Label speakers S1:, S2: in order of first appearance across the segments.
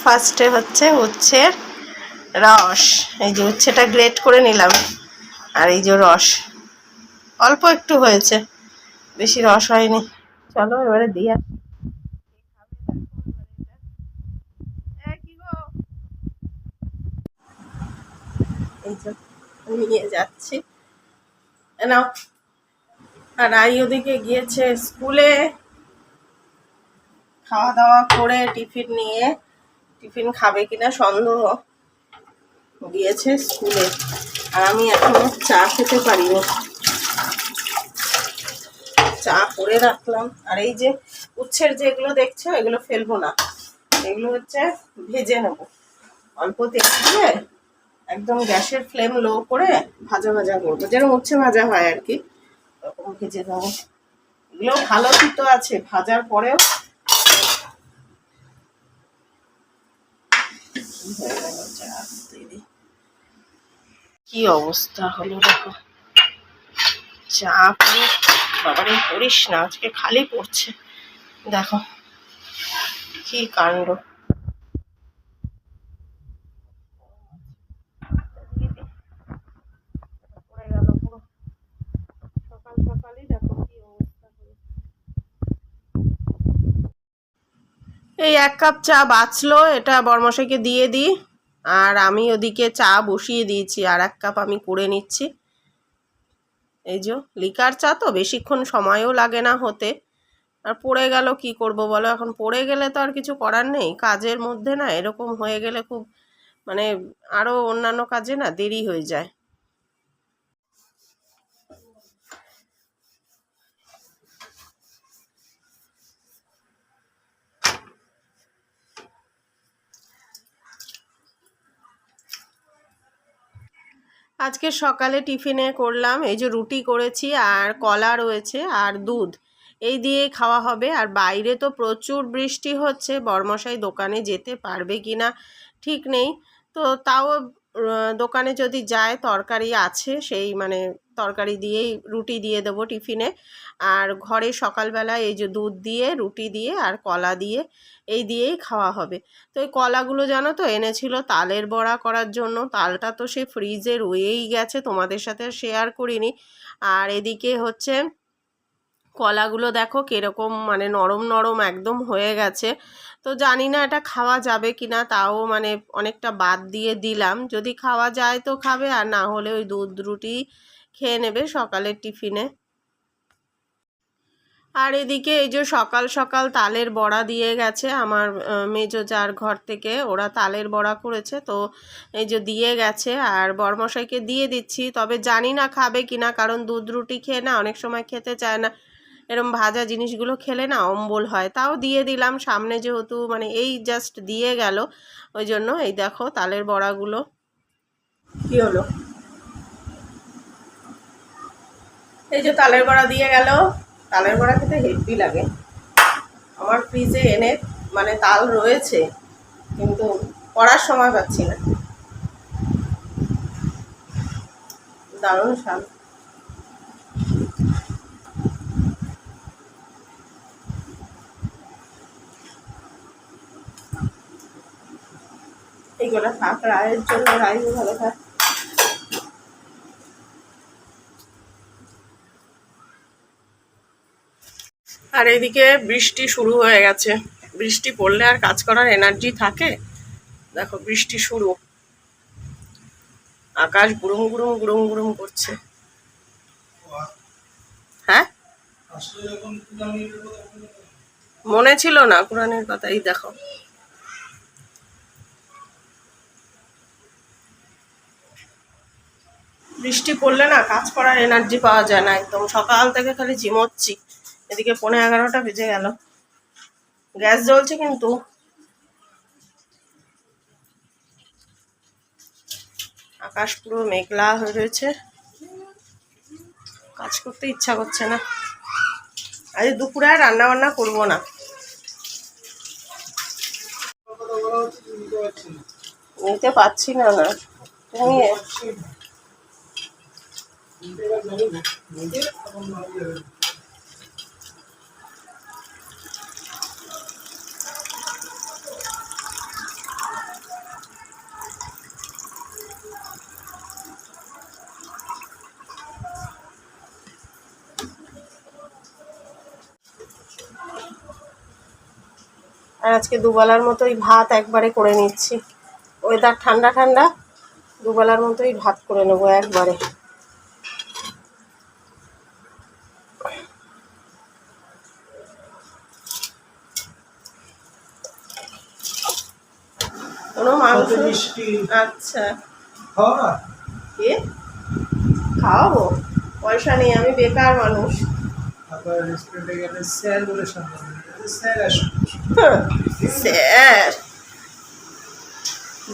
S1: ব্রেকফাস্টে হচ্ছে উচ্ছের রস। এই যে উচ্ছেটা গ্রেট করে নিলাম, আর এই যে রস অল্প একটু হয়েছে, বেশি রস হয়নি। চলো এবারে দিয়ে এই যে নিয়ে যাচ্ছি নাও। আর আই ওদিকে গিয়েছে স্কুলে, খাওয়া দাওয়া করে টিফিন নিয়ে, টিফিন খাবে কিনা সন্দেহ, গিয়েছে স্কুলে। আর আমি এখনো চা খেতে পারিনি, চা করে রাখলাম। আর এই যে উচ্ছের যেগুলো দেখছো এগুলো ফেলবো না, এগুলো হচ্ছে ভেজে নেবো অল্প তেল দিয়ে, একদম গ্যাসের ফ্লেম লো করে ভাজা ভাজা করবো, যেরকম উচ্ছে ভাজা হয় আর কি, ওরকম ভেজে নেবো। এগুলো ভালো তিতো আছে ভাজার পরেও। কি অবস্থা হলো দেখো, চা পুরো বাবারে করিস না, আজকে খালি পড়ছে দেখো কি কাণ্ড। সকাল সকালই দেখো কি অবস্থা হলো। এই 1 কাপ চা বাঁচলো, এটা বরমশাইকে দিয়ে দিই। আর আমি ওদিকে চা বসিয়ে দিয়েছি, আর 1 কাপ আমি করে নিচ্ছি। এই যে লিকার চা তো বেশিক্ষণ সময়ও লাগে না হতে। আর পড়ে গেল কি করব বলো, এখন পড়ে গেলে তো আর কিছু করার নেই, কাজের মধ্যে না এরকম হয়ে গেলে খুব মানে আরো অন্যান্য কাজে না দেরি হয়ে যায়। আজকে সকালে টিফিনে করলাম এই যে রুটি করেছি, আর কলা রয়েছে আর দুধ, এই দিয়ে খাওয়া হবে। আর বাইরে তো প্রচুর বৃষ্টি হচ্ছে, বরমশাই দোকানে যেতে পারবে কি না ঠিক নেই। তো তাও দোকানে যদি যায় তরকারি আছে, সেই মানে তরকারি দিয়েই রুটি দিয়ে দেবো টিফিনে। আর ঘরে সকালবেলা এই যে দুধ দিয়ে রুটি দিয়ে আর কলা দিয়ে এই দিয়েই খাওয়া হবে। তো এই কলাগুলো জানো তো এনেছিল তালের বড়া করার জন্য, তালটা তো সে ফ্রিজে রয়েই গেছে, তোমাদের সাথে শেয়ার করিনি। আর এদিকে হচ্ছে কলাগুলো দেখো কিরকম মানে নরম নরম একদম হয়ে গেছে। তো জানি না এটা খাওয়া যাবে কিনা, তাও মানে অনেকটা বাদ দিয়ে দিলাম, যদি খাওয়া যায় তো খাবে, আর না হলে ওই দুধ রুটি খেয়ে নেবে সকালের টিফিনে। আর এদিকে এই যে সকাল সকাল তালের বড়া দিয়ে গেছে আমার মেজো জার ঘর থেকে, ওরা তালের বড়া করেছে, তো এই যে দিয়ে গেছে আর বরমশাইকে দিয়ে দিচ্ছি। তবে জানি না খাবে কিনা, কারণ দুধ রুটি খেয়ে না অনেক সময় খেতে চায় না, এরম ভাজা জিনিসগুলো খেলে না অম্বল হয়। তাও দিয়ে দিলাম, সামনে যেহেতু মানে এই জাস্ট দিয়ে গেল, ওই জন্য এই দেখো তালের বড়াগুলো। কি হলো, এই যে তালের বড়া দিয়ে গেল। তালের বড়া খেতে হেভি লাগে, আমার ফ্রিজে এনে মানে তাল রয়েছে, কিন্তু করার সময় পাচ্ছি না। দারুণ স্বাদ। এইগুলো থাক রায়ের জন্য, রায়ও ভালো থাক। আর এদিকে বৃষ্টি শুরু হয়ে গেছে, বৃষ্টি পড়লে আর কাজ করার এনার্জি থাকে? দেখো বৃষ্টি শুরু, আকাশ গুড়ুম গুড়ুম গুড়ুম গুড়ুম করছে। হ্যাঁ, মনে ছিল না কোরআনের কথা, এই দেখো। বৃষ্টি পড়লে না কাজ করার এনার্জি পাওয়া যায় না একদম, সকাল থেকে খালি ঝিমোচ্ছি। এদিকে 11:30 বেজে গেল, গ্যাস জ্বলছে কিন্তু আকাশ পুরো মেঘলা হয়ে রয়েছে, কাজ করতে ইচ্ছা করছে না। আজ দুপুরে আর রান্না বান্না করবো না, নিতে পারছি না। না তুমি আর আজকে দুবেলার মতোই ভাত একবারে করে নিচ্ছি। ওয়েদার ঠান্ডা ঠান্ডা, দুবেলার মতোই ভাত করে নেবো একবারে। কোনো মাংস? আচ্ছা, কি খাওয়াবো? পয়সা নেই, আমি বেকার মানুষ। স্যার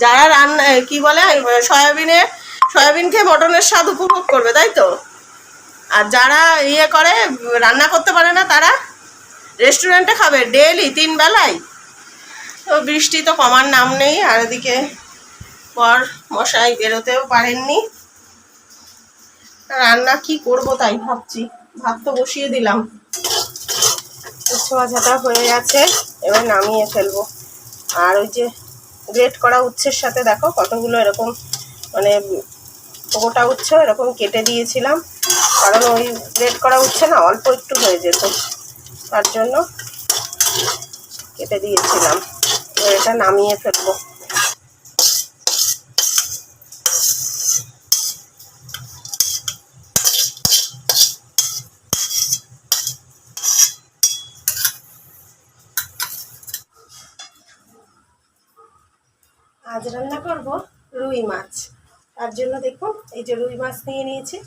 S1: যারা রান্না কি বলে সয়াবিন খেয়ে মটনের স্বাদ উপভোগ করবে, তাই তো? আর যারা ইয়ে করে রান্না করতে পারে না তারা রেস্টুরেন্টে খাবে ডেইলি 3 বেলায়। তো বৃষ্টি তো কমার নাম নেই, আর এদিকে বর মশাই বেরোতেও পারেননি। রান্না কি করব তাই ভাবছি। ভাত তো বসিয়ে দিলাম, উচ্ছে ভাজাটা হয়ে গেছে, এবার নামিয়ে ফেলবো। আর ওই যে গ্রেট করা উচ্ছের সাথে দেখো কতগুলো এরকম মানে গোটা উচ্ছে এরকম কেটে দিয়েছিলাম, কারণ ওই গ্রেট করা উচ্ছে না অল্প একটু হয়ে যেত, তার জন্য কেটে দিয়েছিলাম। এটা নামিয়ে ফেলবো। আজ রান্না করব রুই মাছ। তার জন্য দেখুন এই যে রুই মাছ নিয়ে নিয়েছি।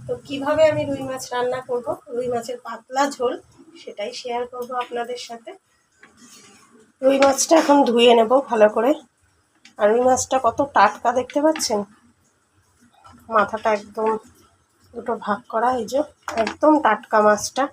S1: তো কিভাবে আমি রুই মাছ রান্না করব, রুই মাছের পাতলা ঝোল, সেটাই শেয়ার করব আপনাদের সাথে। রুই মাছটা এখন ধুয়ে নেব ভালো করে। আর রুই মাছটা কত টাটকা দেখতে পাচ্ছেন, মাথাটা একদম দুটো ভাগ করা, এই যে একদম টাটকা মাছটা।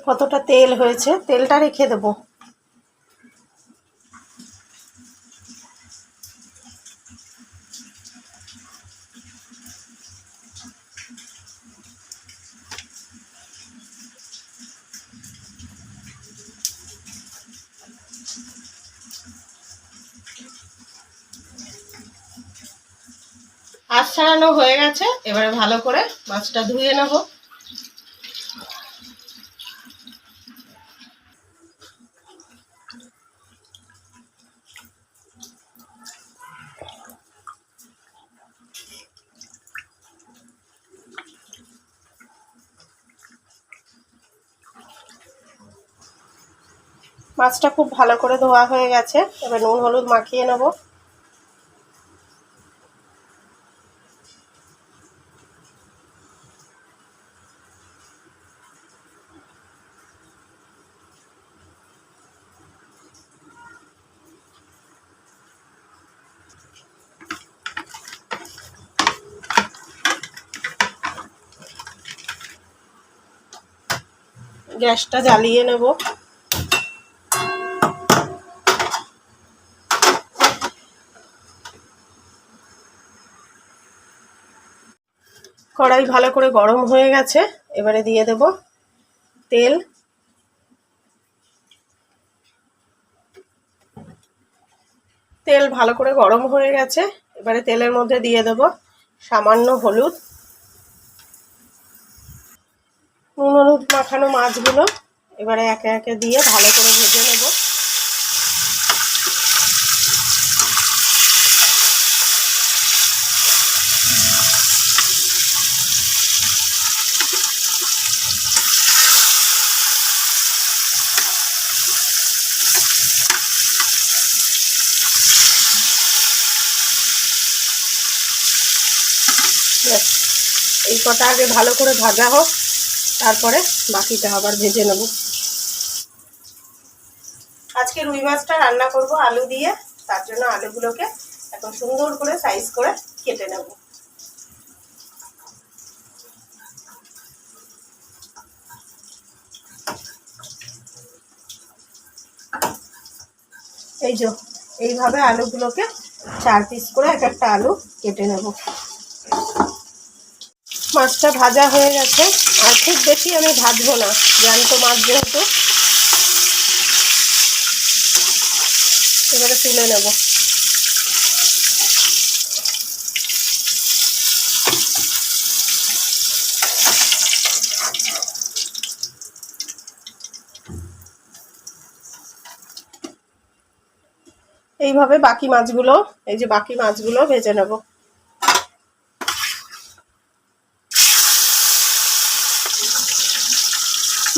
S1: কতটা তেল হয়েছে, তেলটা রেখে দেবো। আঁচ ছাড়ানো হয়ে গেছে, এবারে ভালো করে মাছটা ধুয়ে নেব। মাছটা খুব ভালো করে ধোয়া হয়ে গেছে, এবার নুন হলুদ মাখিয়ে নেব। গ্যাসটা জ্বালিয়ে নেব। কড়াই ভালো করে গরম হয়ে গেছে, এবারে দিয়ে দেব তেল। তেল ভালো করে গরম হয়ে গেছে, এবারে তেলের মধ্যে দিয়ে দেব সামান্য হলুদ। নুন হলুদ মাখানো মাছগুলো এবারে একে একে দিয়ে ভালো করে ভেজে নেব। এই কটা আগে ভালো করে ভাজা হোক, তারপরে বাকিটা আবার ভেজে নেব। আজকে রুই মাছটা রান্না করব আলু দিয়ে, তার জন্য আলুগুলোকে এখন সুন্দর করে সাইজ করে কেটে নেব। এই যে এইভাবে আলুগুলোকে 4 পিস করে এক একটা আলু কেটে নেব। মাছটা ভাজা হয়ে গেছে, আর খুব বেশি আমি ভাজবো না, জ্যান্ত মাছ যেহেতু। এবারে তুলে নেব। এইভাবে বাকি মাছগুলো, এই যে বাকি মাছগুলো ভেজে নেব।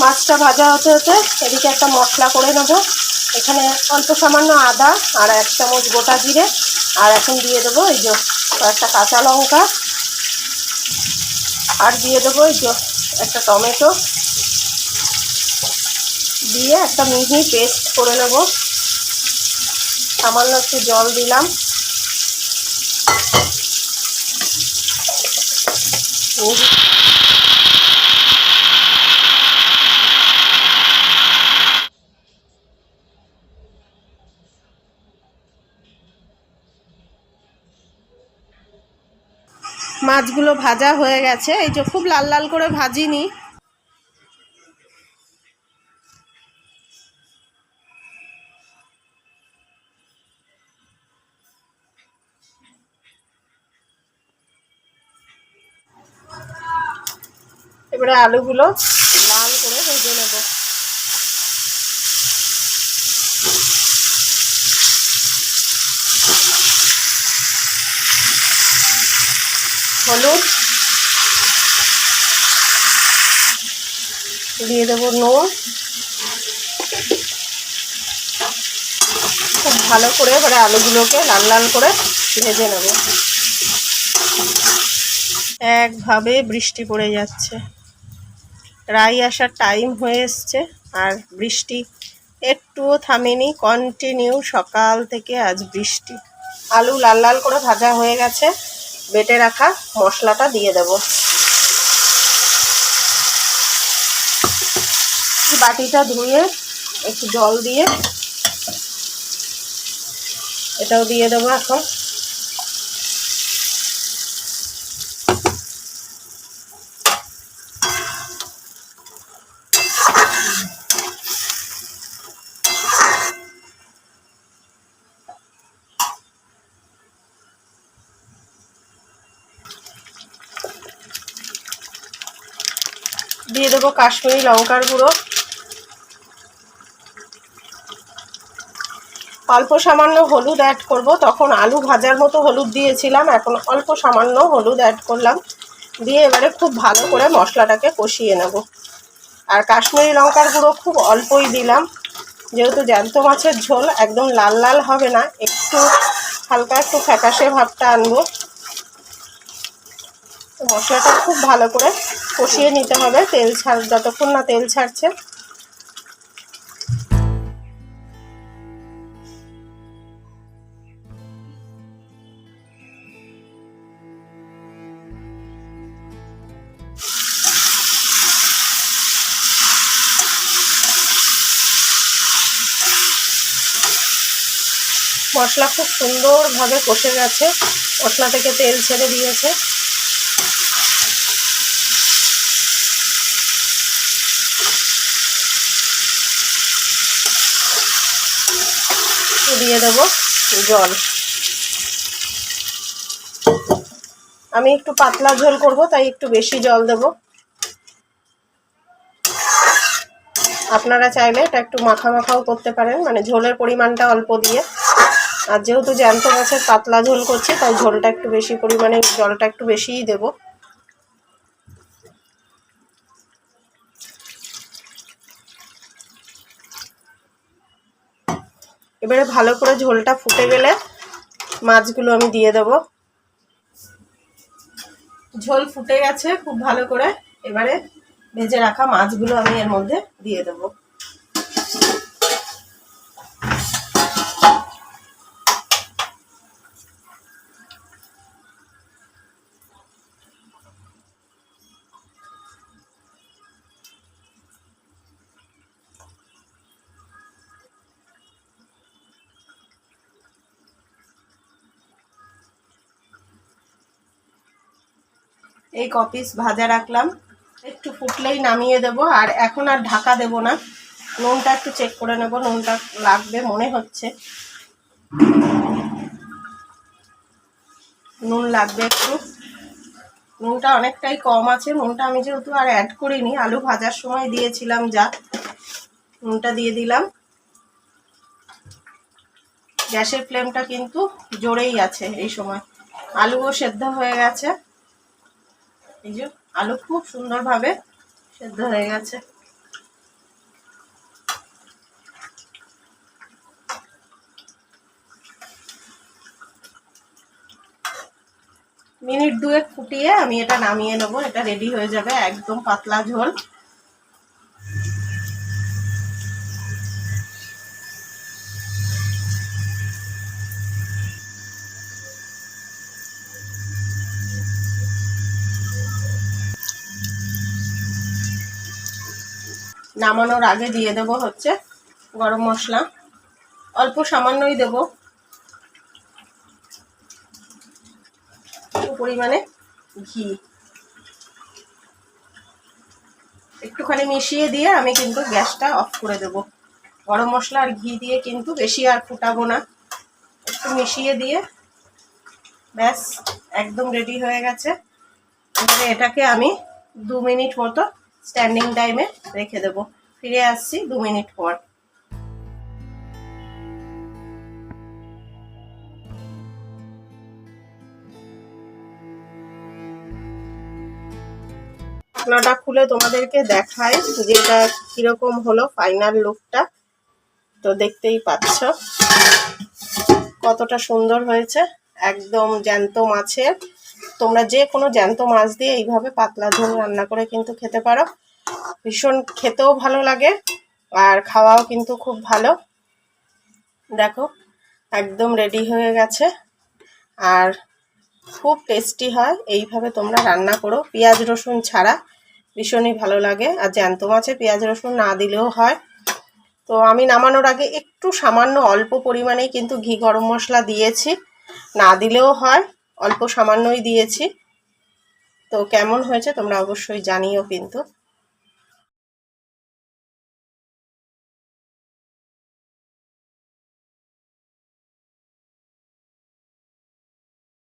S1: মাছটা ভাজা হতে হতে এদিকে একটা মশলা করে নেব। এখানে অল্প সামান্য আদা আর 1 চামচ গোটা জিরে, আর এখন দিয়ে দেবো এই যে একটা কাঁচা লঙ্কা, আর দিয়ে দেবো এই যে একটা টমেটো, দিয়ে একটা মিহি পেস্ট করে নেব। সামান্য একটু জল দিলাম। মাছগুলো ভাজা হয়ে গেছে, এই যে খুব লাল লাল করে ভাজিনি। এবারে আলুগুলো লাল করে ভেজে নেব। হলুদ দিয়ে দেবো, নুন, খুব ভালো করে এবারে আলুগুলোকে লাল লাল করে ভেজে নেব। একভাবে বৃষ্টি পড়ে যাচ্ছে, রাই আসার টাইম হয়ে এসছে, আর বৃষ্টি একটুও থামেনি, কন্টিনিউ সকাল থেকে আজ বৃষ্টি। আলু লাল লাল করে ভাজা হয়ে গেছে, বেটে রাখা মশলাটা দিয়ে দেব। বাটিটা ধুয়ে একটু জল দিয়ে এটাও দিয়ে দেবো এখন। দিয়ে দেবো কাশ্মীরি লঙ্কার গুঁড়ো, অল্প সামান্য হলুদ অ্যাড করব। তখন আলু ভাজার মতো হলুদ দিয়েছিলাম, এখন অল্প সামান্য হলুদ অ্যাড করলাম। দিয়ে এবারে খুব ভালো করে মশলাটাকে কষিয়ে নেব। আর কাশ্মীরি লঙ্কার গুঁড়ো খুব অল্পই দিলাম, যেহেতু জ্যান্ত মাছের ঝোল, একদম লাল লাল হবে না, একটু হালকা একটু ফ্যাকাশে ভাবটা আনবো। মশলাটা খুব ভালো করে কষিয়ে নিতে হবে, তেল ছাড় যতক্ষণ না তেল ছাড়ছে। মশলা খুব সুন্দরভাবে কষে গেছে, মশলা থেকে তেল ছেড়ে দিয়েছে। দিয়ে দেবো জল। আমি একটু পাতলা ঝোল করব, তাই একটু বেশি জল দেব। আপনারা চাইলে এটা একটু মাখা মাখাও করতে পারেন, মানে ঝোলের পরিমাণটা অল্প দিয়ে। আর যেহেতু জ্যান্ত মাছের পাতলা ঝোল করছি, তাই ঝোলটা একটু বেশি পরিমাণে, জলটা একটু বেশিই দেব। এবারে ভালো করে ঝোলটা ফুটে গেলে মাছগুলো আমি দিয়ে দেব। ঝোল ফুটে গেছে খুব ভালো করে, এবারে ভেজে রাখা মাছগুলো আমি এর মধ্যে দিয়ে দেব। এই কপিস ভাজা রাখলাম, একটু ফুটলেই নামিয়ে দেব। আর এখন আর ঢাকা দেব না, নুনটা একটু চেক করে নেব, নুনটা লাগবে মনে হচ্ছে, নুন লাগবে একটু। নুনটা অনেকটাই কম আছে, নুনটা আমি যেহেতু আর অ্যাড করিনি, আলু ভাজার সময় দিয়েছিলাম যা, নুনটা দিয়ে দিলাম। গ্যাসের ফ্লেমটা কিন্তু জোরেই আছে এই সময়। আলুও সেদ্ধ হয়ে গেছে, এই যে আলু খুব সুন্দরভাবে সেদ্ধ হয়ে গেছে। মিনিট 2 ফুটিয়ে আমি এটা নামিয়ে নেবো। এটা রেডি হয়ে যাবে, একদম পাতলা ঝোল। নামানোর আগে দিয়ে দেবো হচ্ছে গরম মশলা, অল্প সামান্যই দেব, পরিমাণে ঘি একটুখানি মিশিয়ে দিয়ে আমি কিন্তু গ্যাসটা অফ করে দেব। গরম মশলা আর ঘি দিয়ে কিন্তু বেশি আর ফুটাবো না, একটু মিশিয়ে দিয়ে ব্যাস একদম রেডি হয়ে গেছে। এবারে এটাকে আমি 2 মিনিট মতো স্ট্যান্ডিং টাইমে রেখে দেব। ফিরে আসছি 2 মিনিট পর। ঢাকনাটা খুলে তোমাদেরকে দেখাই যে এটা কিরকম হলো ফাইনাল লুকটা। তো দেখতেই পাচ্ছ কতটা সুন্দর হয়েছে, একদম জ্যান্ত মাছের। তোমরা যে কোনো জ্যান্ত মাছ দিয়ে এইভাবে পাতলা ঝোল রান্না করে কিন্তু খেতে পারো, ভীষণ খেতেও ভালো লাগে আর খাওয়াও কিন্তু খুব ভালো। দেখো একদম রেডি হয়ে গেছে আর খুব টেস্টি হয়। এইভাবে তোমরা রান্না করো, পেঁয়াজ রসুন ছাড়া, ভীষণই ভালো লাগে। আর জ্যান্ত মাছে পেঁয়াজ রসুন না দিলেও হয়। তো আমি নামানোর আগে একটু সামান্য অল্প পরিমাণেই কিন্তু ঘি গরম মশলা দিয়েছি, না দিলেও হয়, অল্প সামান্যই দিয়েছি। তো কেমন হয়েছে তোমরা অবশ্যই জানিও কিন্তু।